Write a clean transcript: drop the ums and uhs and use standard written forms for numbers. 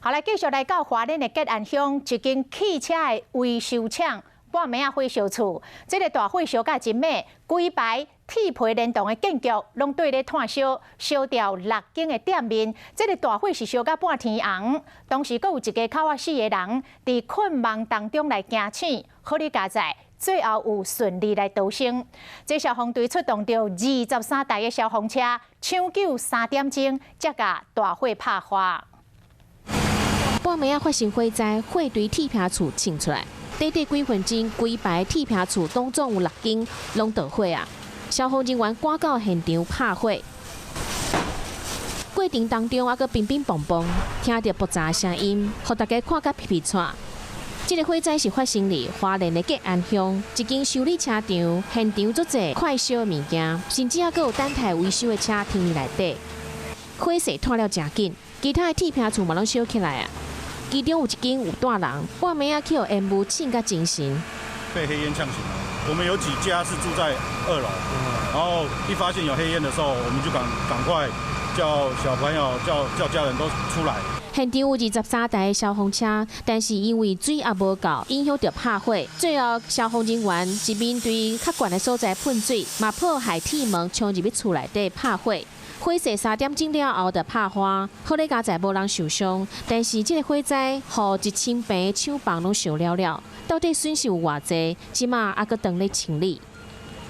好，来继续来到花莲的吉安乡一间汽车的维修厂，半暝火烧厝。这个大火烧甲真美，规排铁皮连栋的建筑拢对咧炭烧，烧掉6间的店面。这个大火是烧到半天红，当时阁有一个口死的人伫困梦当中来惊醒，好哩佳在。 最后有顺利来逃生。这消防队出动着23台的消防车，抢救3点钟，才甲大火拍花。半暝发生火灾，火堆铁皮厝冲出来，短短几分钟，规排铁皮厝当总有6间拢着火啊！消防人员赶到现场拍火，过程当中还阁乒乒乓乓，听到爆炸声音，互大家看甲皮皮喘。 这个火灾是发生伫花莲的吉安乡一间修理车场，现场足侪快烧的物件，甚至还阁有等待维修的车停伫内底。火势拖了真紧，其他的铁皮厝嘛拢烧起来啊。其中有一间有大人，半暝啊去有烟雾浸甲精神。被黑烟呛醒了。我们有几家是住在2楼，然后一发现有黑烟的时候，我们就赶快叫小朋友、叫家人都出来。 现场有23台消防车，但是因为水也无够，影响到拍火。最后，消防人员一面对较悬的所在喷水，嘛破坏铁门，冲入去厝内底拍火。火势3点钟了后就拍花，好在家在无人受伤。但是这个火灾，互1000平厂房拢烧了了，到底损失有偌济？即马还阁当咧清理。